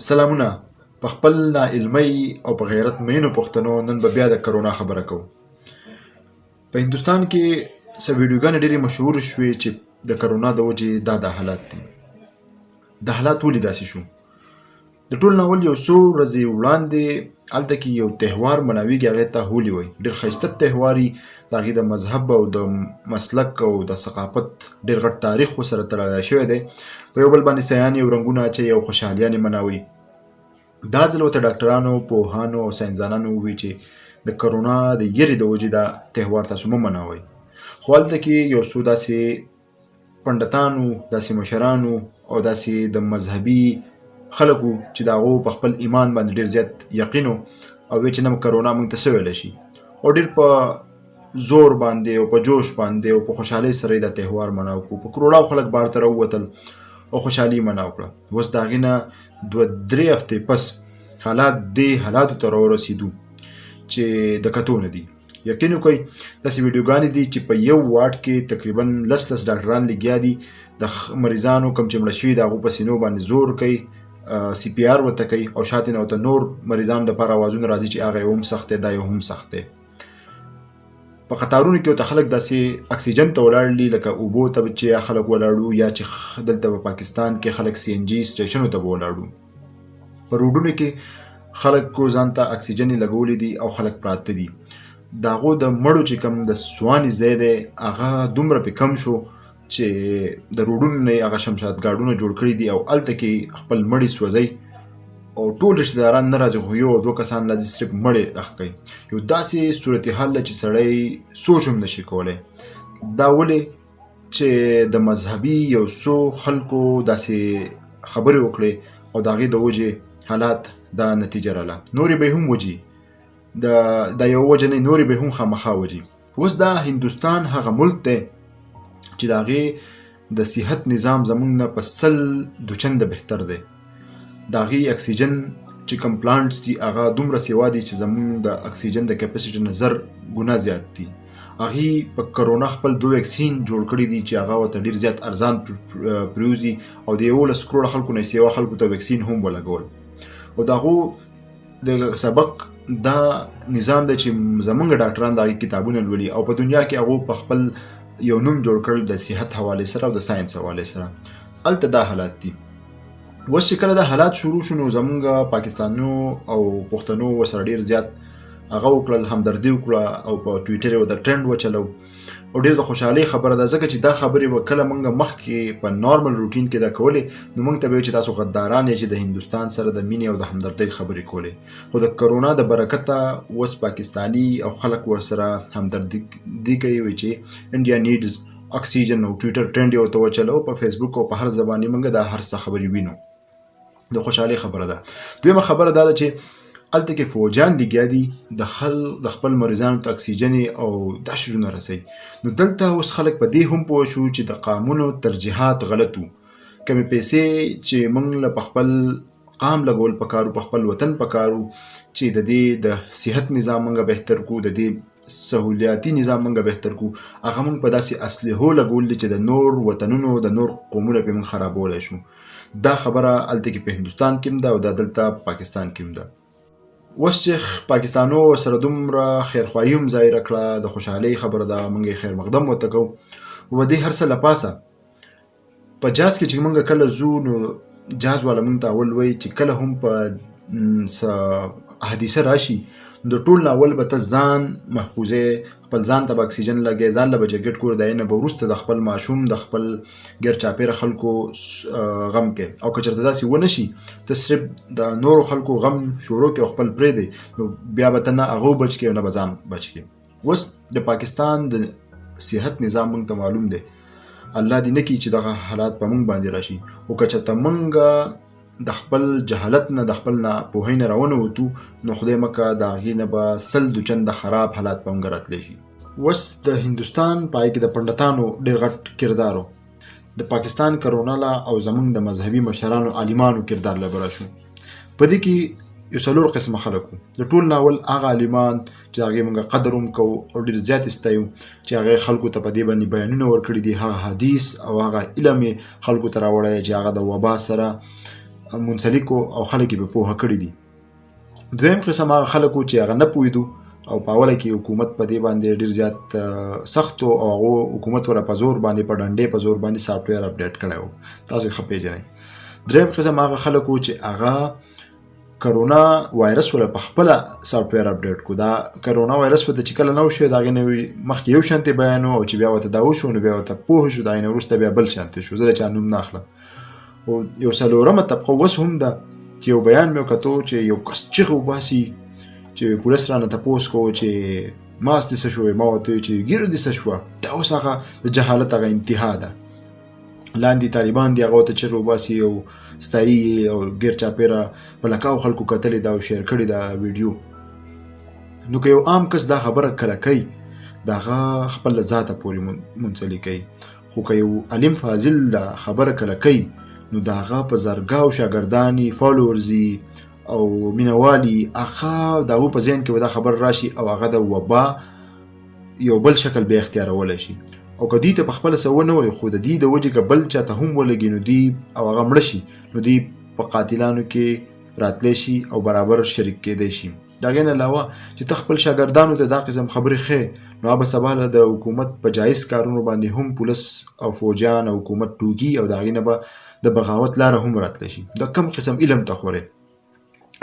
سلامونه په خپل ناعلمۍ او په غیرت مینو پښتنو نن به بیا د کرونا خبره کوو. په هندوستان کې څه ویډیوګانې ډېرې مشهور شوې چې د کرونا د وجې دا حالات دي. د حالات ولې داسې شو؟ د ټول ناول یو څو ورځې وړاندې هلته کې یو تهوار مناویږي، هغې ته هولي وایي. ډېر ښایسته تهوار وي، د هغې د مذهب او د مسلک او د ثقافت ډېر غټ تاریخ ورسره تړلی شوی دی. په یو بل باندې سیانې او رنګونه اچوي او خوشحالیانې مناوي. دا ځل ورته ډاکټرانو، پوهانو او ساینسدانانو ووایي چې د کرونا د یرې د وجې دا تهوار تاسو مه منوئ. خو هلته کې یو څو داسې پنډتانو، داسې مشرانو او داسې د مذهبي خلکو چې د هغو په خپل ایمان باندې ډېر زیات یقین او وایي چې نه کرونا موږ ته څه ویلی شي، او ډېر په زور باندې او په جوش باندې او په خوشحالۍ سره یې دا تهوار مناو کړو. په کروڑاو خلک بهر ته راووتل او خوشحالي مناو کړه. اوس د هغې نه 2-3 هفتې پس حالات دې حالاتو ته راورسېدو چې د کتو نه دي. یقین وکړئ داسې ویډیوګانې دي چې په یو واټ کې تقریبا 10 ډاکټران لګیا دي، د مریضانو کوم چې مړه شوي د هغو په سینو باندې زور کوي، CPR ورته کوي او شاته نه ورته نور مریضانو دپاره اوازونه راځي چې هغه یو هم سخت دی، دا یو هم سخت دی. په قطارونو کې ورته خلک داسې اکسیجن ته ولاړ دي لکه اوبو ته چې خلک ولاړو، یا چې دلته په پاکستان کې خلک CNG سټیشنو ته به ولاړو. په روډونو کې خلکو ځان ته اکسیجن لګولی دي او خلک پراته دي. د هغو د مړو چې کوم د سواني ځای دی هغه دومره پې کم شو چې د روډونو نه یې هغه شمشاد ګاډونه جوړ کړي دي او هلته کې خپل مړي سوځوي او ټول رشته داران نه راځي، خو یو 2 کسان راځي صرف مړې اخ کوي. یو داسې صورتحال ده چې سړی سوچ هم نشي کولی. دا ولې چې د مذهبي یو څو خلکو داسې خبرې وکړې او د هغې د وجې حالات دا نتیجه راله. نورې به هم وجي، دا یو وجه نه، نورې به هم خامخا وجي. اوس دا هندوستان هغه ملک دی چې د هغې د صحت نظام زموږ نه په 100 چنده بهتر دی. د هغې اکسیجن چې کوم پلانټس دي هغه دومره سیوا دي چې زموږ د اکسیجن د کیپاسټي نه 1000 ګونه زیات دي. هغې په کرونا خپل 2 ویکسین جوړ کړي دي چې هغه ورته ډېر زیات ارزان پریوزي او د 11 کروړه خلکو نه سیوا خلکو ته ویکسین هم ولګول. او د هغو د سبق دا نظام دی چې زموږ ډاکټران د هغې کتابونه لولي او په دنیا کې هغو په خپل یو نوم جوړ کړل د صحت حوالې سره او د ساینس حوالې سره. هلته دا حالات دي. اوس چې کله دا حالات شروع شو نو زموږ پاکستانو او پښتنو ورسره ډېر زیات هغه وکړل، همدردي وکړه او په ټویټر یې د ټرند وچلو او ډېر د خوشحالۍ خبره ده، ځکه چې دا خبرې به کله موږ مخکې په نارمل روټین کې دا کولې نو موږ ته به وایي چې تاسو غداران یې چې د هندوستان سره د مینې او د همدردۍ خبرې کولې. خو د کرونا د برکته اوس پاکستاني او خلک ورسره همدردي کوي، وایي چې انډیا نیډز اکسیجن، او ټویټر ټرند یې ورته وچلو، په فیسبوک او په هر زبان موږ دا هر څه خبرې وینو. د خوشحالۍ خبره ده. دویمه خبره دا ده چې هلته کې فوجان لګیا دي د خپل مریضانو ته اکسیجن او دا شیزونه رسوي. نو دلته اوس خلک په دې هم پوه شو چې د قامونو ترجیحات غلط وو. کمې پیسې چې موږ له په خپل قام لګول پکارو، په خپل وطن پکارو چې د دې د صحت نظام موږ بهتر کو، د دې سهولیاتي نظام موږ بهتر کو، هغه موږ په داسې اسلحو لګول دي چې د نور وطنونو د نور قومونه پې موږ خرابولی شو. دا خبره هلته کې په هندوستان کې هم ده او دا دلته پاکستان کې هم ده. اوس چې پاکستانو سره دومره خیرخواهي هم ظاهره کړه، د خوشحالۍ خبره ده، موږ یې خیر مقدم ورته کوو. و دې هر څه له پاسه په جاز کې چې موږ کله ځو نو جاز والا موږ ته اول وایي چې کله هم په حادثه راشي د ټول نه اول به ته ځان محفوظې، خپل ځان ته به اکسیجن لګې، ځان له به جګټ کور، د نه به وروسته د خپل ماشوم، د خپل ګیر چاپېره خلکو غم کې. او که چېرته داسې ونه شي ته صرف د نورو خلکو غم شروع کړې او خپل پرېږدې نو بیا به ته نه هغو بچ کړې او نه به ځان بچ کړې. اوس د پاکستان د صحت نظام موږ ته معلوم دی. الله دې نه کړي چې دغه حالات په موږ باندې راشي. او که چېرته موږ د خپل جهالت نه، د خپل ناپوهۍ نه راونوتو نو خدای مکه د هغې نه به 100 چنده خراب حالات په موږ راتلی شي. اوس د هندوستان په هغې کې د پنډتانو ډېر غټ کردار و. د پاکستان کرونا له او زموږ د مذهبي مشرانو عالمانو کردار له به راشو. په دې کې یو 4 قسمه خلک وو. د ټول ناول هغه عالمان چې د هغې موږ قدر هم کوو او ډېر زیات یې ستایو چې هغې خلکو ته په دې باندې بیانونه ورکړي دي، هغه حدیث او هغه علم یې خلکو ته راوړی چې هغه د وبا سره منسلک او خلک په پوهه کړی دي. دویم قسم هغه خلک چې هغه نه پوهېدو او په اوله کې حکومت په دې باندې ډېر زیات سخت او هغه حکومت ولا په زور باندې په ډنډې په زور باندې سافټویر اپډیټ کړی و. تاسو ښه پېژنئ. دریم قسم هغه خلک چې هغه کرونا وایرس ولا په خپل سافټویر اپډیټ کو. دا کرونا وایرس په چې کله نو شو دا غنوي مخکې یو شانتي بیانو او چې بیا وته دا وشو نو بیا وته پوه شو دا نه ورسته بیا بل شانتي شو. زه چا نوم نه اخلم. او یو څلورمه طبقه وس هم ده چې یو بیان مې وکړو چې یو کس چغه وباسي چې پولیس رانه تاسو کو چې ماس دې څه شوې ما وته چې ګیر دې څه شو. دا اوس هغه د جهالت هغه انتها ده. لاندې طالبان دی هغه ته چغه وباسي او ستایي او غیر چاپیره بلکاو خلکو کتلې دا او شیر کړي دا ویډیو. نو که یو عام کس دا خبره کله کوي دا خپل ذاته پورې منسلک کوي. خو که یو علم فاضل دا خبره کله کوي نو داغه په زرګاو شاګردانی فالوورزي او مینوالي هغه دغه په ذهن کې دا خبر راشي او هغه د وبا یو بل شکل به اختیارول شي. او کدی ته په خپل سونه وي خو د دې د وجه کبل چاته هم ولګي نو دی او هغه مړ شي نو دی په قاتلانو کې راتلی شي او برابر شریک کېدی شي. دا غن علاوه چې تخپل شاګردانو ته دا قسم خبرې خې نو به سباله د حکومت په جایز کارونو باندې هم پولیس او فوجان او حکومت ټوګي او دا غینه به د بغاوت لاره هم راتلی شي. دا کم قسم علم ته خوره.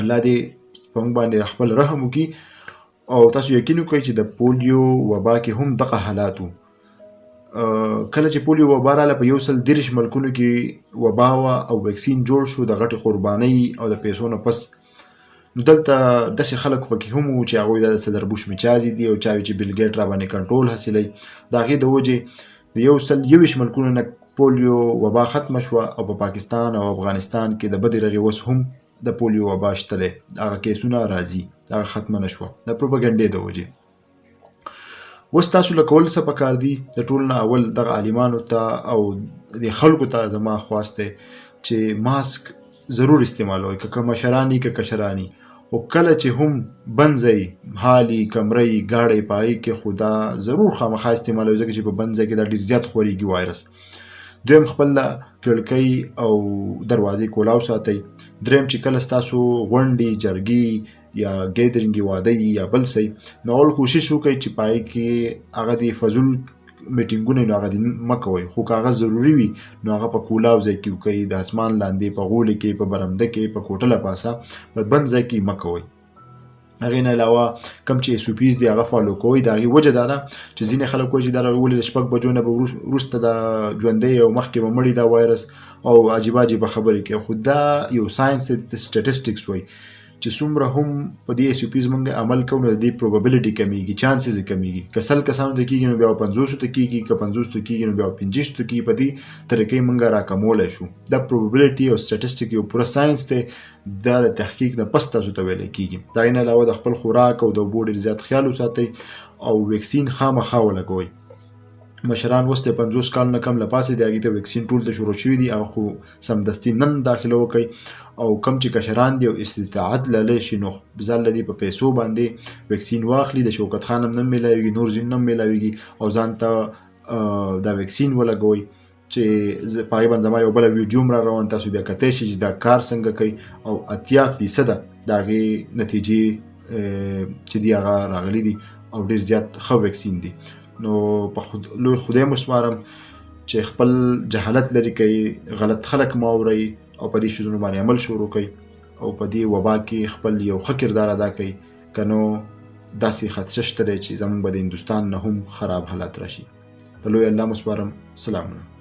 الله دې په موږ باندې خپل رحم وکړي او تاسو یقین وکړئ چې د پولیو وبا کې هم دغه حالات وو. کله چې پولیو وبا راله په 130 ملکونو کې وبا او ویکسین جوړ شو د غټي قربانۍ او د پیسو نه پس نو دلته داسې خلک پکې هم وو چې هغوی د صدر بوش مچازي دي او چا چې بیل ګیټ را باندې کنټرول حاصلوي. د هغې د وجې د 121 ملکونو نه پولیو وبا ختمه شوه او په پاکستان او افغانستان کې د بدې رغې اوس هم د پولیو وبا شته دی. هغه کیسونه راځي هغه ختمه نه شوه د پروپاګنډې د وجې. اوس تاسو له کول څه پکار دي د ټول نه اول دغه عالمانو ته او د خلکو ته زما خواست دی چې ماسک ضرور استعمالوي که مشرانی که کشرانی او کله چې هم بنځي حالي کمرې گاړې پای کې خدا ضرور خامخا استعمالوي ځکه چې په بنځي کې دا ډیر زیات خوريږي وایرس. دویم خپل کړکۍ او دروازې کولاو ساتي. دریم چې کله تاسو غونډي جرګي یا ګیدرینګ واده یا بل څه نو اول کوشش وکړئ چې پای کې هغه دی فزول میټینګونه نو هغه مکوئ خو کاغه ضروری وي نو هغه په کولاو ځای کې وکړئ د اسمان لاندې په غولې کې په برمده کې په کوټله پاسه په بند ځای کې مکوئ. هغې نه علاوه کوم چې اس او پیز دی هغه فالو کوئ. د هغې وجه دا ده چې ځینې خلک وایي چې دا ولې د 6 بجو نه به وروسته د ژوندی او مخکې به مړي دا وایرس او عجیبه عجیبه خبرې کوي. خو دا یو ساینس سټیټسټکس وایي چې څومره هم په دې اس او پیز موږ عمل کوو نو د دې پروبابیلیټي کمیږي چانسز کمیږي. که 100 کسانو ته کېږي نو بیا 500 ته کېږي که 500 ته کېږي نو بیا 50 ته کېږي. په دې طریقې موږ راکمولی شو. دا پروبابیلیټي او سټیټسټیک یو پوره ساینس دی. دا د تحقیق نه پس تاسو ته ویلی کېږي. دا یې نه علاوه د خپل خوراک او د اوبو ډېر زیات خیال وساتئ او ویکسین خامخا ولګوئ. مشران اوس د 50 کال نه کم لپاسې د هغې ته ویکسین ټول ته شروع شوي دي هغه خو سمدستي نن داخله وکړئ. او کم چې کشران دي او استطاعت لرلی شي نو ځان له دې په پیسو باندې ویکسین واخلي. د شوکت خان هم نه میلاویږي نور ځین نه میلاویږي او ځان ته دا ویکسین ولګوئ چې په هغې باندې زما یو بله ویډیو هم را روان تاسو بیا کتی شي چې دا کار څنګه کوي او 80% د هغې نتیجې چې دي هغه راغلي دي او ډېر زیات ښه ویکسین دي. نو په لوی خدای مو سپارم چې خپل جهالت لري کوي غلط خلک مه اورئ او په دې شیزونو باندې عمل شروع کوي او په دې وبا کې خپل یو ښه کردار ادا کوي. که نو داسې خدشه شته دی چې زموږ به د هندوستان نه هم خراب حالات راشي. په لوی الله مو سپارم. سلامونه.